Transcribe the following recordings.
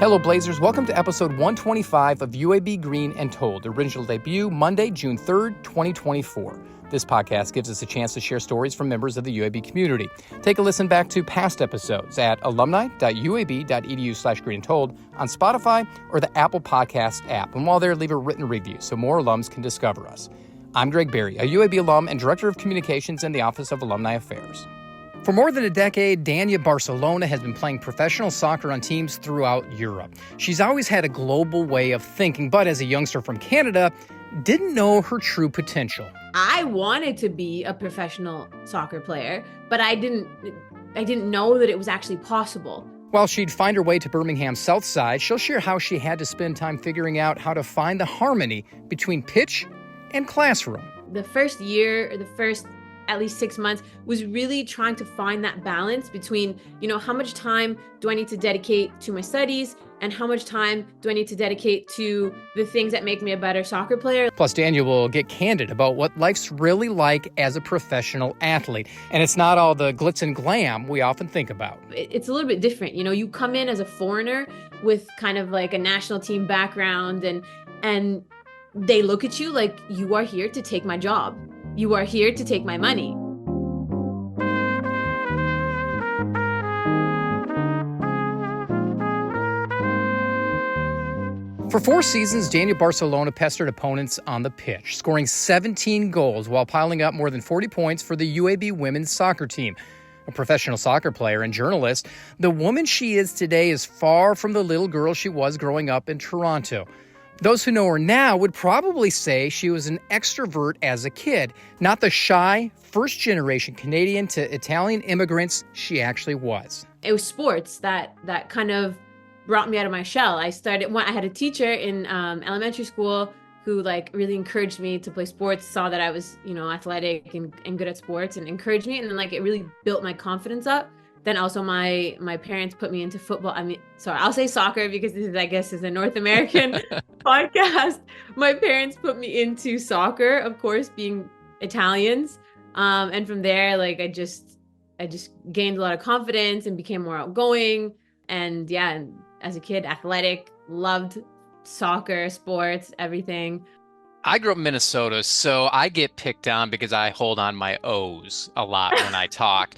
Hello, Blazers. Welcome to episode 125 of UAB Green and Told, original debut Monday, June 3rd, 2024. This podcast gives us a chance to share stories from members of the UAB community. Take a listen back to past episodes at alumni.uab.edu/greenandtold on Spotify or the Apple Podcast app. And while there, leave a written review so more alums can discover us. I'm Greg Berry, a UAB alum and Director of Communications in the Office of Alumni Affairs. For more than a decade, Danya Barsalona has been playing professional soccer on teams throughout Europe. She's always had a global way of thinking, but as a youngster from Canada, didn't know her true potential. I wanted to be a professional soccer player, but I didn't know that it was actually possible. While she'd find her way to Birmingham's South Side, she'll share how she had to spend time figuring out how to find the harmony between pitch and classroom. The first year, or the first at least 6 months, was really trying to find that balance between, how much time do I need to dedicate to my studies and how much time do I need to dedicate to the things that make me a better soccer player. Plus, Danya will get candid about what life's really like as a professional athlete. And it's not all the glitz and glam we often think about. It's a little bit different. You come in as a foreigner with kind of like a national team background and they look at you like you are here to take my job. You are here to take my money. For 4 seasons, Danya Barsalona pestered opponents on the pitch, scoring 17 goals while piling up more than 40 points for the UAB women's soccer team. A professional soccer player and journalist, the woman she is today is far from the little girl she was growing up in Toronto. Those who know her now would probably say she was an extrovert as a kid, not the shy, first-generation Canadian to Italian immigrants she actually was. It was sports that kind of brought me out of my shell. I had a teacher in elementary school who really encouraged me to play sports, saw that I was, athletic and good at sports and encouraged me. And then it really built my confidence up. Then also my parents put me into football. I'll say soccer because this is a North American podcast. My parents put me into soccer, of course, being Italians. And from there, I just gained a lot of confidence and became more outgoing. And as a kid, athletic, loved soccer, sports, everything. I grew up in Minnesota, so I get picked on because I hold on my O's a lot when I talk.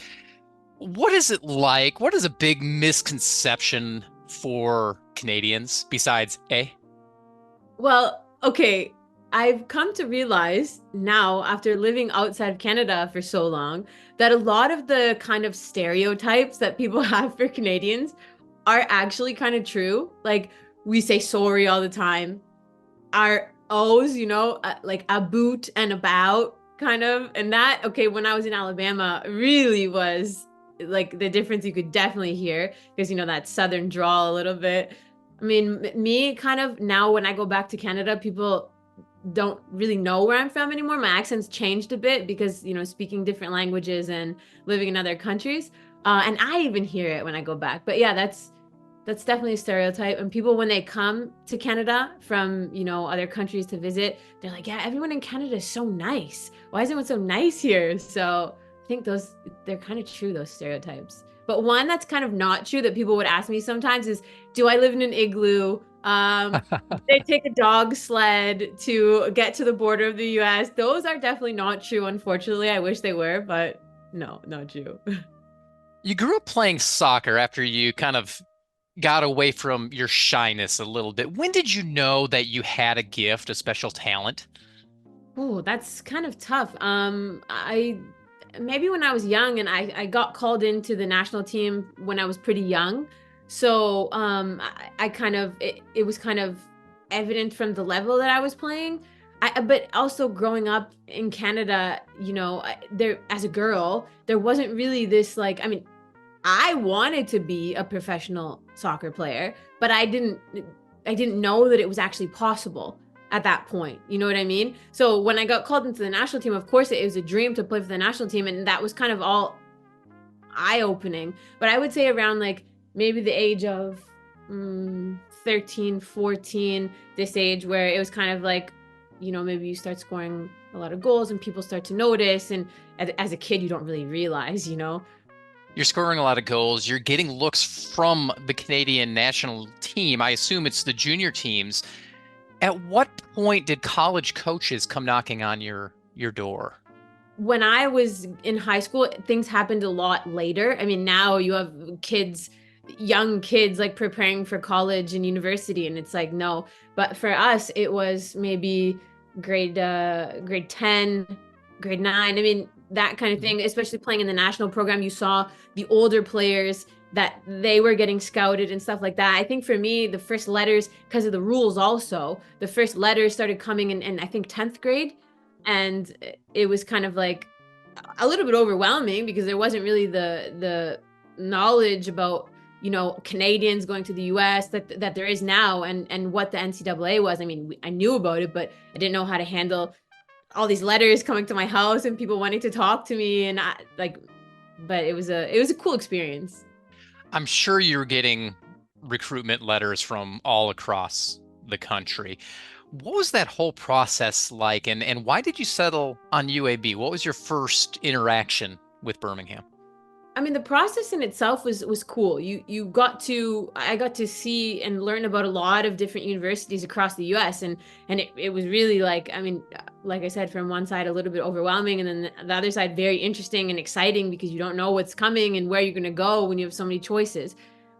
What is it like? What is a big misconception for Canadians besides A? Well, okay, I've come to realize now, after living outside of Canada for so long, that a lot of the kind of stereotypes that people have for Canadians are actually kind of true. We say sorry all the time. Our O's, like about and about kind of. And that, when I was in Alabama, really was the difference you could definitely hear because, that Southern drawl a little bit. Me kind of now when I go back to Canada, people don't really know where I'm from anymore. My accent's changed a bit because, speaking different languages and living in other countries. And I even hear it when I go back. But yeah, that's definitely a stereotype. And people, when they come to Canada from, other countries to visit, they're like, yeah, everyone in Canada is so nice. Why is everyone so nice here? So I think they're kind of true, those stereotypes. But one that's kind of not true that people would ask me sometimes is, do I live in an igloo? They take a dog sled to get to the border of the US. Those are definitely not true, unfortunately. I wish they were, but no, not true. You grew up playing soccer after you kind of got away from your shyness a little bit. When did you know that you had a gift, a special talent? Oh, that's kind of tough. Maybe when I was young and I got called into the national team when I was pretty young. So it was kind of evident from the level that I was playing. But also growing up in Canada, there as a girl, there wasn't really this I wanted to be a professional soccer player, but I didn't know that it was actually possible at that point. You know what I mean? So when I got called into the national team, of course it was a dream to play for the national team. And that was kind of all eye-opening. But I would say around maybe the age of 13, 14, this age where it was kind of maybe you start scoring a lot of goals and people start to notice. And as a kid, you don't really realize, You're scoring a lot of goals. You're getting looks from the Canadian national team. I assume it's the junior teams. At what point did college coaches come knocking on your door? When I was in high school, things happened a lot later. I mean, now you have kids, young kids like preparing for college and university, and it's like, no. But for us, it was maybe grade 10, grade 9. I mean, that kind of Mhm. thing, especially playing in the national program, you saw the older players that they were getting scouted and stuff like that. I think for me, the first letters, because of the rules also, the first letters started coming in I think 10th grade. And it was kind of like a little bit overwhelming because there wasn't really the knowledge about, Canadians going to the US that there is now, and what the NCAA was. I mean, I knew about it, but I didn't know how to handle all these letters coming to my house and people wanting to talk to me, and but it was a cool experience. I'm sure you're getting recruitment letters from all across the country. What was that whole process like, and why did you settle on UAB? What was your first interaction with Birmingham? I mean, the process in itself was cool. I got to see and learn about a lot of different universities across the US, and it was really like, I mean, like I said, from one side a little bit overwhelming, and then the other side very interesting and exciting because you don't know what's coming and where you're going to go when you have so many choices.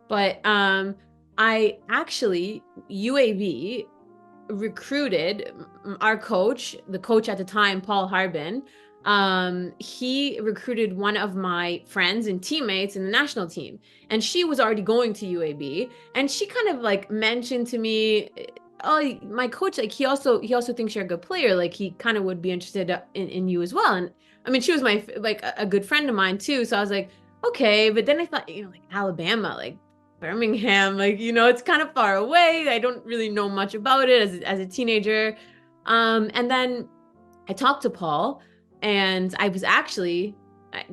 But I actually UAB recruited our coach, the coach at the time, Paul Harbin. He recruited one of my friends and teammates in the national team, and she was already going to UAB, and she kind of like mentioned to me, oh, my coach, like he also thinks you're a good player, like he kind of would be interested in you as well. And I mean, she was my like a good friend of mine too, so I was like, okay. But then I thought, like Alabama, like Birmingham, like, it's kind of far away. I don't really know much about it as a teenager. And then I talked to Paul, and I was actually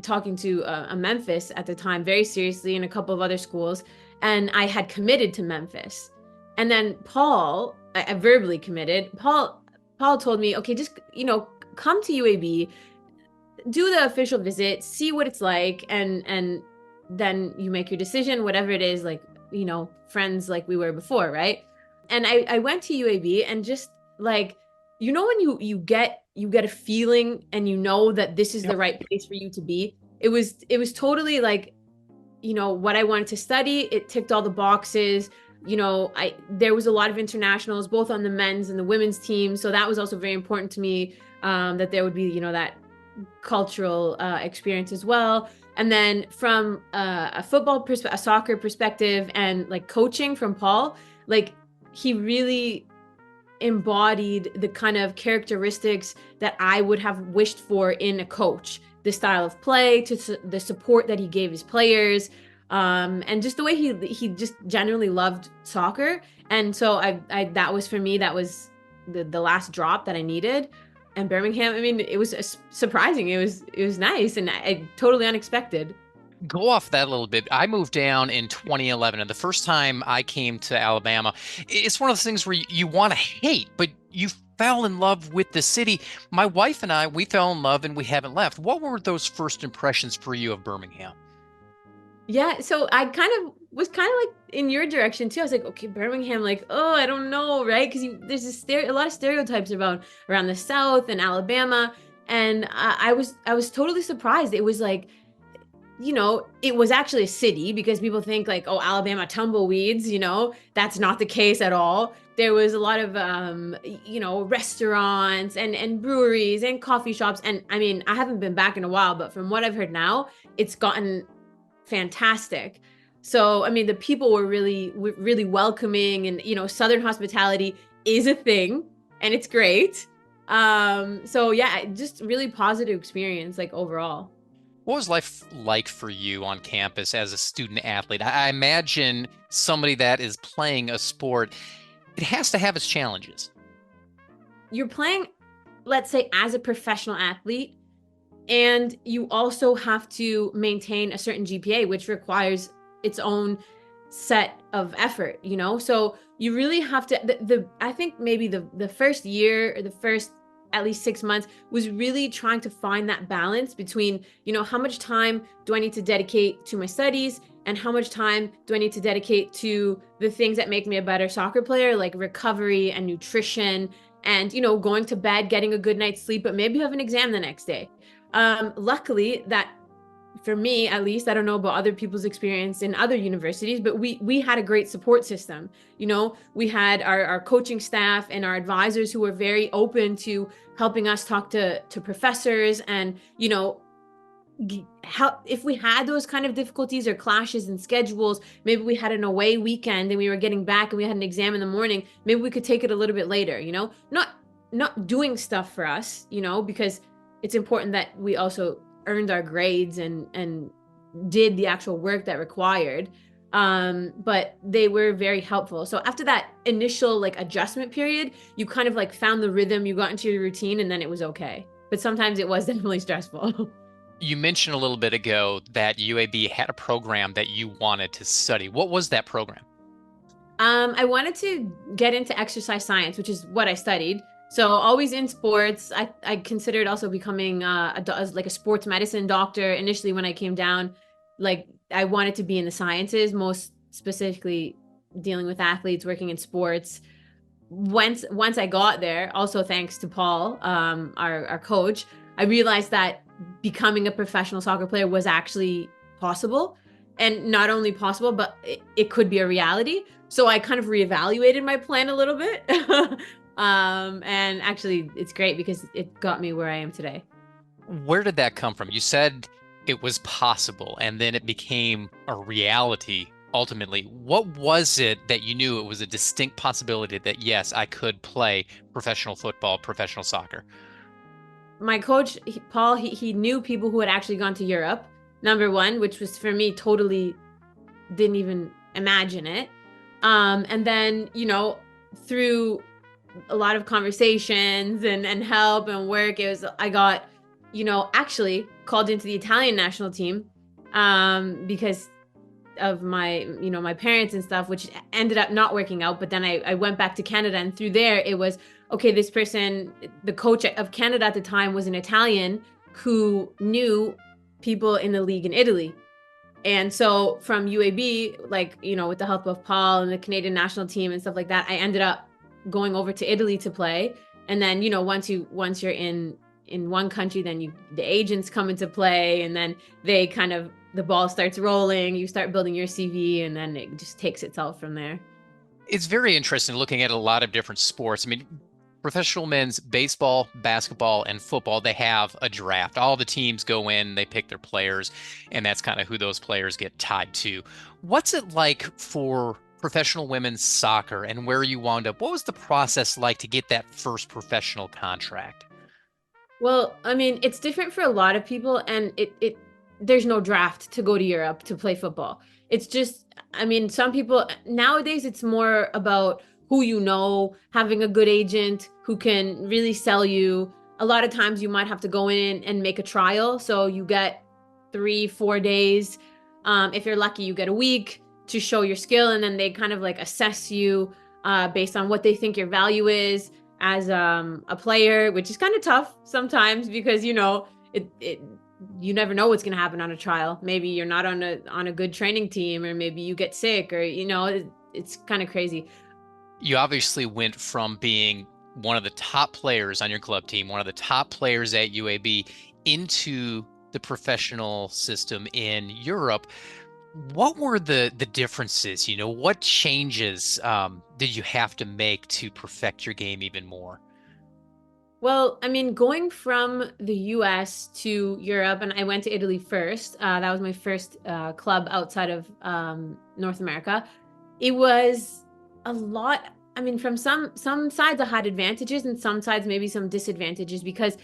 talking to a Memphis at the time very seriously, and a couple of other schools, and I had committed to Memphis. And then Paul, I verbally committed. Paul told me, okay, just come to UAB, do the official visit, see what it's like, and then you make your decision, whatever it is, like, friends like we were before, right? And I went to UAB, and just like, when you get a feeling and you know that this is the Yep. right place for you to be. It was totally like, what I wanted to study. It ticked all the boxes. I there was a lot of internationals both on the men's and the women's team, so that was also very important to me, that there would be, that cultural experience as well. And then from a soccer perspective, and like coaching from Paul, like he really embodied the kind of characteristics that I would have wished for in a coach. The style of play, the support that he gave his players, and just the way he just genuinely loved soccer. And so I that was for me, that was the last drop that I needed. And Birmingham, I mean, it was surprising. It was nice, and totally unexpected. Go off that a little bit. I moved down in 2011, and the first time I came to Alabama, it's one of those things where you want to hate, but you fell in love with the city. My wife and I, we fell in love and we haven't left. What were those first impressions for you of Birmingham? Yeah, so I kind of like in your direction too. I was like, okay, Birmingham, like, oh, I don't know, right? Because there's a lot of stereotypes around the South and Alabama, and I was totally surprised. It was like, it was actually a city, because people think like, oh, Alabama tumbleweeds, that's not the case at all. There was a lot of restaurants and breweries and coffee shops, and I mean, I haven't been back in a while, but from what I've heard now, it's gotten fantastic. So, I mean, the people were really welcoming, and Southern hospitality is a thing, and it's great. So yeah, just really positive experience, like, overall. What was life like for you on campus as a student athlete? I imagine somebody that is playing a sport, it has to have its challenges. You're playing, let's say, as a professional athlete, and you also have to maintain a certain GPA, which requires its own set of effort. So you really have to, I think maybe the first year, or the first at least 6 months was really trying to find that balance between, how much time do I need to dedicate to my studies and how much time do I need to dedicate to the things that make me a better soccer player, like recovery and nutrition and, going to bed, getting a good night's sleep, but maybe you have an exam the next day. Luckily, that for me, at least, I don't know about other people's experience in other universities, but we had a great support system. We had our coaching staff and our advisors who were very open to helping us talk to professors and, how if we had those kind of difficulties or clashes in schedules, maybe we had an away weekend and we were getting back and we had an exam in the morning, maybe we could take it a little bit later, not doing stuff for us, because it's important that we also earned our grades and did the actual work that required. But they were very helpful. So after that initial adjustment period, you kind of found the rhythm, you got into your routine, and then it was okay. But sometimes it was definitely stressful. You mentioned a little bit ago that UAB had a program that you wanted to study. What was that program? I wanted to get into exercise science, which is what I studied. So always in sports. I considered also becoming a sports medicine doctor. Initially, when I came down, I wanted to be in the sciences, most specifically dealing with athletes, working in sports. Once I got there, also thanks to Paul, our coach, I realized that becoming a professional soccer player was actually possible, and not only possible, but it could be a reality. So I kind of reevaluated my plan a little bit. And actually it's great because it got me where I am today. Where did that come from? You said it was possible and then it became a reality ultimately. What was it that you knew it was a distinct possibility that, yes, I could play professional football, professional soccer? My coach, Paul, he knew people who had actually gone to Europe, number one, which was for me totally didn't even imagine it. And then, through a lot of conversations and help and work, I got, actually called into the Italian national team because of my parents and stuff, which ended up not working out. But then I went back to Canada, and through there it was, okay, this person, the coach of Canada at the time, was an Italian who knew people in the league in Italy. And so from UAB, with the help of Paul and the Canadian national team and stuff like that, I ended up going over to Italy to play. And then, once you're in one country, then the agents come into play, and then the ball starts rolling, you start building your CV, and then it just takes itself from there. It's very interesting looking at a lot of different sports. I mean, professional men's baseball, basketball, and football, they have a draft. All the teams go in, they pick their players, and that's kind of who those players get tied to. What's it like for professional women's soccer and where you wound up? What was the process like to get that first professional contract? Well, I mean, it's different for a lot of people, and there's no draft to go to Europe to play football. It's just, I mean, some people nowadays, it's more about who having a good agent who can really sell you. A lot of times you might have to go in and make a trial. So you get 3-4 days. If you're lucky, you get a week to show your skill, and then they kind of assess you based on what they think your value is as a player, which is kind of tough sometimes because you never know what's going to happen on a trial. Maybe you're not on a good training team, or maybe you get sick, or it's kind of crazy. You obviously went from being one of the top players on your club team, one of the top players at UAB, into the professional system in Europe. What were the differences? What changes did you have to make to perfect your game even more? Well, I mean, going from the US to Europe, and I went to Italy first. That was my first club outside of North America. It was a lot. I mean, from some sides I had advantages, and some sides maybe some disadvantages because,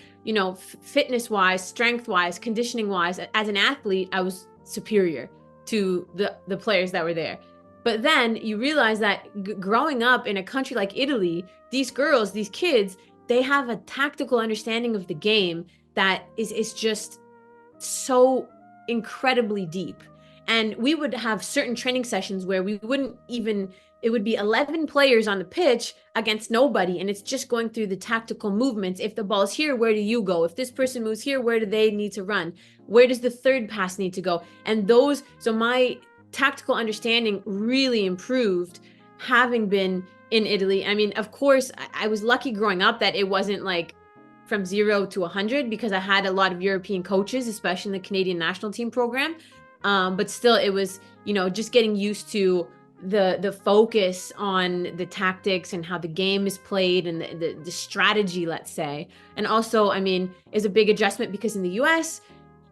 fitness wise, strength wise, conditioning wise, as an athlete, I was superior to the players that were there. But then you realize that growing up in a country like Italy, these girls, these kids, they have a tactical understanding of the game that is just so incredibly deep. And we would have certain training sessions where we wouldn't even, it would be 11 players on the pitch against nobody. And it's just going through the tactical movements. If the ball's here, where do you go? If this person moves here, where do they need to run? Where does the third pass need to go? And so my tactical understanding really improved having been in Italy. I mean, of course, I was lucky growing up that it wasn't like from 0 to 100 because I had a lot of European coaches, especially in the Canadian national team program. But still, it was, just getting used to the focus on the tactics and how the game is played and the strategy, let's say. And also, I mean, is a big adjustment because in the US,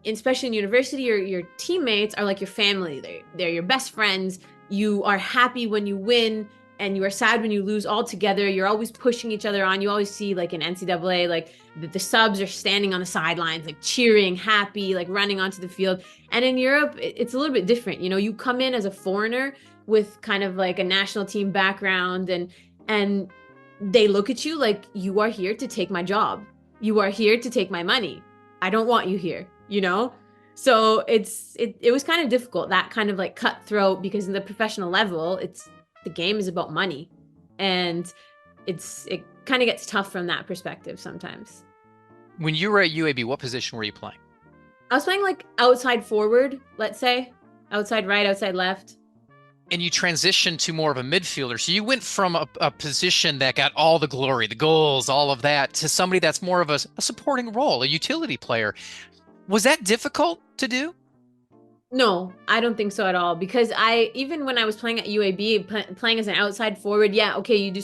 especially in university, your teammates are like your family. They're your best friends. You are happy when you win and you are sad when you lose all together. You're always pushing each other on. You always see like in NCAA, like the subs are standing on the sidelines, like cheering, happy, like running onto the field. And in Europe, it's a little bit different. You come in as a foreigner with kind of like a national team background and they look at you like you are here to take my job. You are here to take my money. I don't want you here, So it was kind of difficult, that kind of like cutthroat, because in the professional level, the game is about money, and it kind of gets tough from that perspective sometimes. When you were at UAB, what position were you playing? I was playing like outside forward, let's say, outside right, outside left. And you transitioned to more of a midfielder. So you went from a position that got all the glory, the goals, all of that, to somebody that's more of a supporting role, a utility player. Was that difficult to do? No, I don't think so at all. Because even when I was playing at UAB, playing as an outside forward, yeah, okay, you do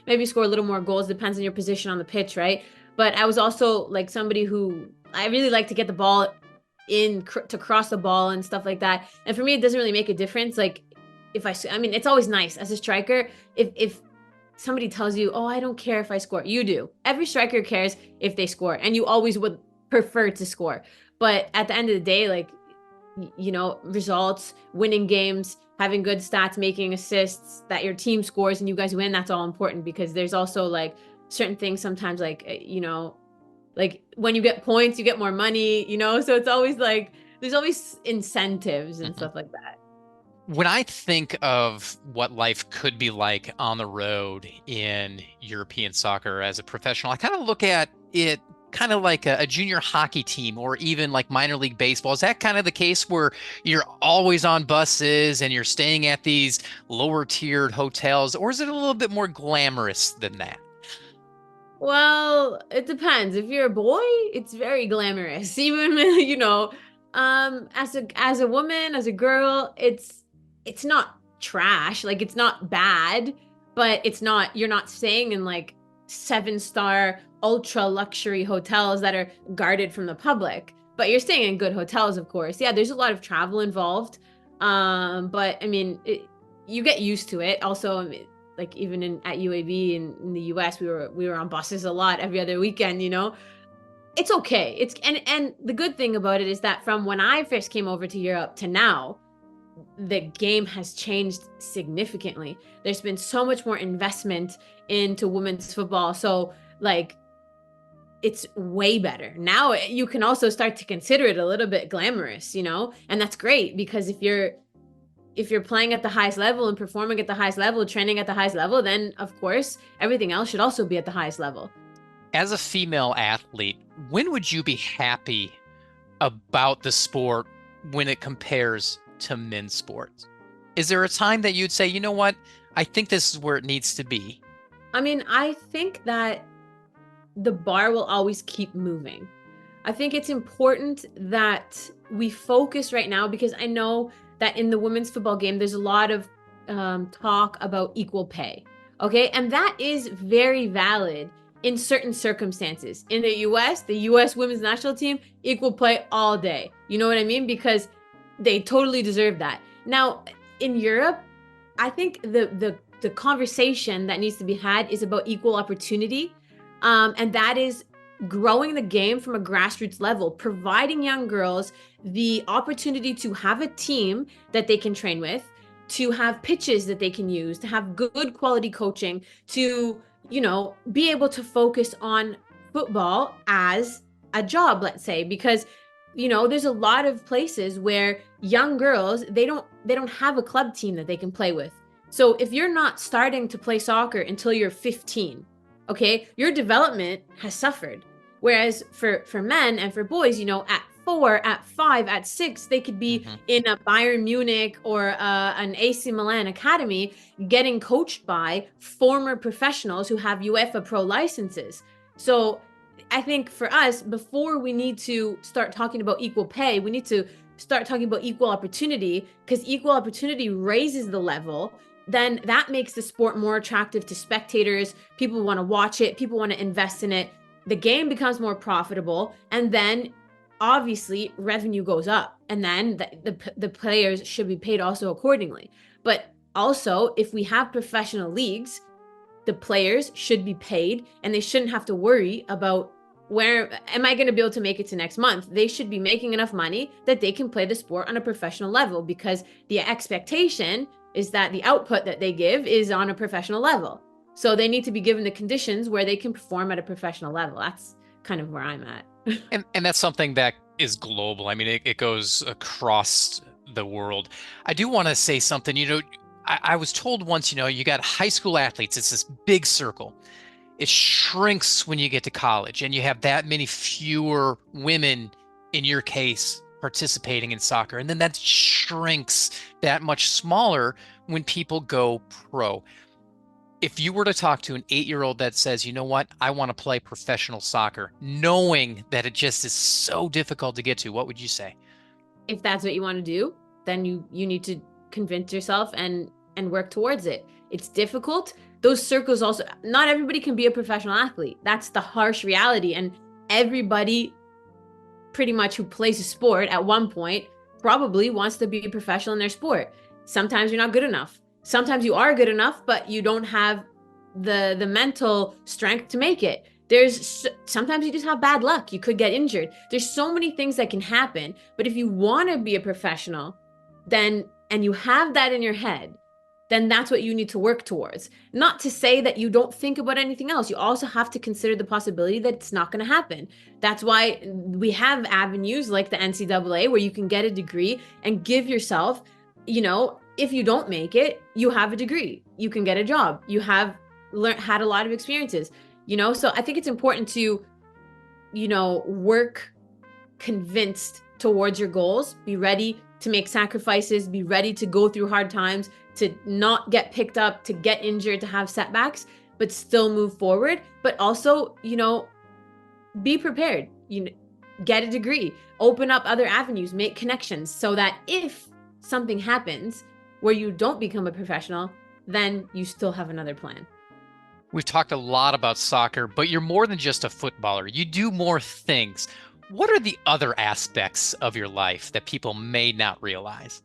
maybe score a little more goals, depends on your position on the pitch, right? But I was also like somebody who, I really like to get the ball in, to cross the ball and stuff like that. And for me, it doesn't really make a difference. Like I mean, it's always nice as a striker, if somebody tells you, oh, I don't care if I score. You do. Every striker cares if they score, and you always would prefer to score. But at the end of the day, like, results, winning games, having good stats, making assists, that your team scores and you guys win, that's all important, because there's also like certain things sometimes, like, like when you get points, you get more money, so it's always like, there's always incentives and stuff like that. When I think of what life could be like on the road in European soccer as a professional, I kind of look at it kind of like a junior hockey team, or even like minor league baseball. Is that kind of the case where you're always on buses and you're staying at these lower tiered hotels, or is it a little bit more glamorous than that? Well, it depends. If you're a boy, it's very glamorous. Even, as a woman, as a girl, it's not trash. Like, it's not bad, but you're not staying in like 7-star ultra luxury hotels that are guarded from the public, but you're staying in good hotels, of course. Yeah, there's a lot of travel involved. But I mean, you get used to it. Also, I mean, like even at UAB in the US, we were on buses a lot every other weekend, It's okay. And the good thing about it is that from when I first came over to Europe to now, the game has changed significantly. There's been so much more investment into women's football. So like, it's way better. Now you can also start to consider it a little bit glamorous, and that's great, because if you're playing at the highest level and performing at the highest level, training at the highest level, then of course, everything else should also be at the highest level. As a female athlete, when would you be happy about the sport when it compares to men's sports? Is there a time that you'd say, you know what, I think this is where it needs to be? I mean, I think that the bar will always keep moving. I think it's important that we focus right now, because I know that in the women's football game, there's a lot of talk about equal pay. Okay. And that is very valid in certain circumstances. In the US women's national team, equal pay all day. You know what I mean? Because they totally deserve that. Now, in Europe, I think the conversation that needs to be had is about equal opportunity. And that is growing the game from a grassroots level, providing young girls the opportunity to have a team that they can train with, to have pitches that they can use, to have good quality coaching, to, be able to focus on football as a job, let's say, because there's a lot of places where young girls, they don't have a club team that they can play with. So if you're not starting to play soccer until you're 15, okay, your development has suffered. Whereas for men and for boys, at 4, at 5, at 6, they could be in a Bayern Munich or an AC Milan academy getting coached by former professionals who have UEFA Pro licenses. So I think for us, before we need to start talking about equal pay, we need to start talking about equal opportunity, because equal opportunity raises the level. Then that makes the sport more attractive to spectators. People want to watch it. People want to invest in it. The game becomes more profitable. And then obviously revenue goes up. And then the players should be paid also accordingly. But also, if we have professional leagues, the players should be paid and they shouldn't have to worry about where am I going to be able to make it to next month. They should be making enough money that they can play the sport on a professional level, because the expectation is that the output that they give is on a professional level. So they need to be given the conditions where they can perform at a professional level. That's kind of where I'm at. And that's something that is global. I mean, it goes across the world. I do want to say something. I was told once, you got high school athletes, it's this big circle. It shrinks when you get to college, and you have that many fewer women, in your case, participating in soccer. And then that shrinks that much smaller when people go pro. If you were to talk to an 8-year-old that says, you know what, I want to play professional soccer, knowing that it just is so difficult to get to, what would you say? If that's what you want to do, then you need to convince yourself and work towards it. It's difficult. Those circles also, not everybody can be a professional athlete. That's the harsh reality. And everybody pretty much who plays a sport at one point probably wants to be a professional in their sport. Sometimes you're not good enough. Sometimes you are good enough, but you don't have the mental strength to make it. Sometimes you just have bad luck. You could get injured. There's so many things that can happen. But if you want to be a professional, and you have that in your head, then that's what you need to work towards. Not to say that you don't think about anything else. You also have to consider the possibility that it's not going to happen. That's why we have avenues like the NCAA where you can get a degree and give yourself, if you don't make it, you have a degree. You can get a job. You have had a lot of experiences, So I think it's important to, work convinced towards your goals, be ready to make sacrifices, be ready to go through hard times, to not get picked up, to get injured, to have setbacks, but still move forward. But also, be prepared, get a degree, open up other avenues, make connections, so that if something happens where you don't become a professional, then you still have another plan. We've talked a lot about soccer, but you're more than just a footballer. You do more things. What are the other aspects of your life that people may not realize?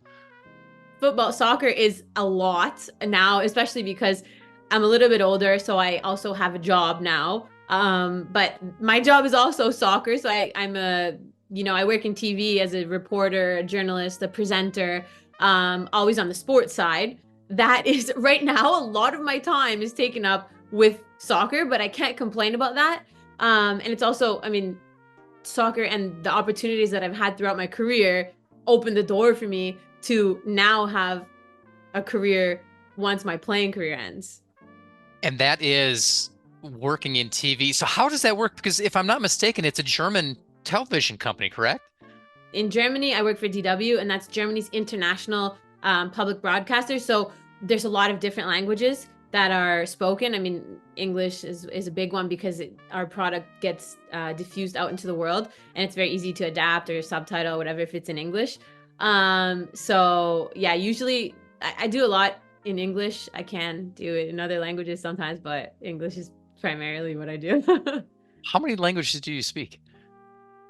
Soccer is a lot now, especially because I'm a little bit older, so I also have a job now. But my job is also soccer. So I work in TV as a reporter, a journalist, a presenter, always on the sports side. That is right now, a lot of my time is taken up with soccer, but I can't complain about that. And it's also, soccer and the opportunities that I've had throughout my career opened the door for me to now have a career once my playing career ends. And that is working in TV. So how does that work? Because if I'm not mistaken, it's a German television company, correct? In Germany, I work for DW, and that's Germany's international public broadcaster. So there's a lot of different languages that are spoken. English is a big one because our product gets diffused out into the world, and it's very easy to adapt or subtitle, whatever, if it's in English. So yeah, usually I do a lot in English. I can do it in other languages sometimes, but English is primarily what I do. How many languages do you speak?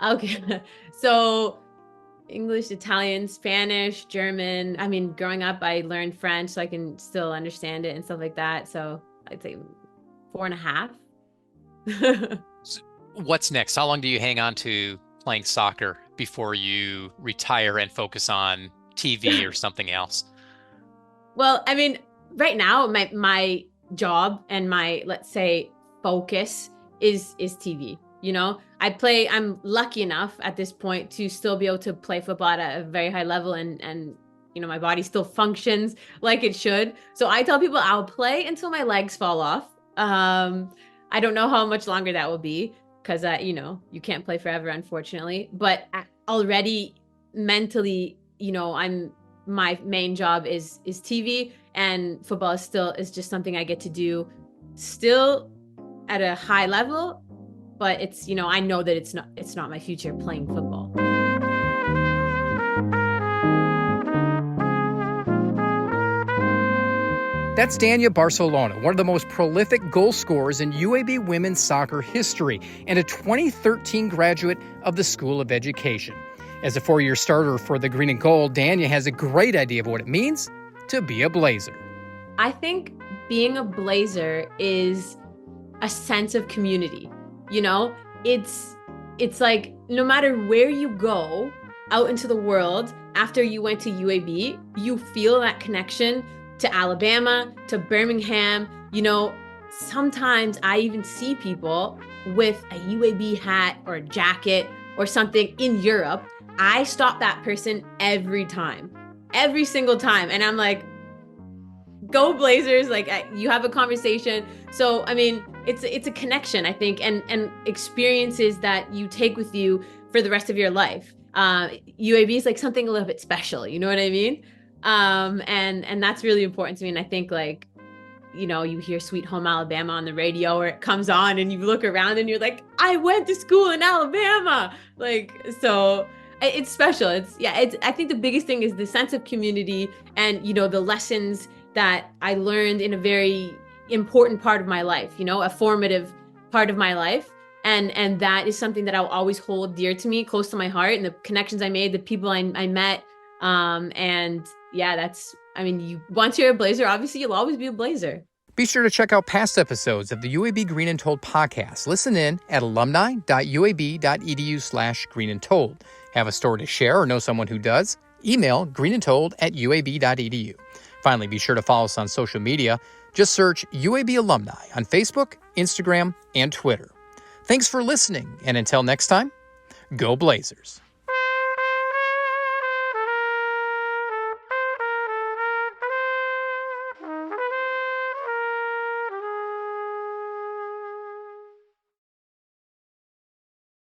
Okay. So English, Italian, Spanish, German. Growing up, I learned French, so I can still understand it and stuff like that. So I'd say 4.5. What's next? How long do you hang on to playing soccer before you retire and focus on TV or something else? Well, right now, my job and my, let's say, focus is TV. I'm lucky enough at this point to still be able to play football at a very high level, and my body still functions like it should. So I tell people I'll play until my legs fall off. I don't know how much longer that will be, because you can't play forever, unfortunately. But already mentally, my main job is TV, and football is just something I get to do still at a high level. But it's, I know that it's not my future playing football. That's Danya Barsalona, one of the most prolific goal scorers in UAB women's soccer history and a 2013 graduate of the School of Education. As a 4-year starter for the Green and Gold, Danya has a great idea of what it means to be a Blazer. I think being a Blazer is a sense of community. It's like no matter where you go out into the world after you went to UAB, you feel that connection to Alabama, to Birmingham. Sometimes I even see people with a UAB hat or a jacket or something in Europe. I stop that person every single time. And I'm like, go Blazers. Like, you have a conversation. So, it's a connection, I think, and experiences that you take with you for the rest of your life. UAB is like something a little bit special. You know what I mean? And that's really important to me. And I think, like, you hear Sweet Home Alabama on the radio, or it comes on and you look around and you're like, I went to school in Alabama. Like, so it's special. I think the biggest thing is the sense of community and, the lessons that I learned in a very important part of my life, a formative part of my life. And that is something that I'll always hold dear to me, close to my heart, and the connections I made, the people I met. And yeah, once you're a Blazer, obviously you'll always be a Blazer. Be sure to check out past episodes of the UAB Green and Told podcast. Listen in at alumni.uab.edu/Green and Told. Have a story to share or know someone who does? Email greenandtold@uab.edu. Finally, be sure to follow us on social media. Just search UAB Alumni on Facebook, Instagram, and Twitter. Thanks for listening, and until next time, go Blazers.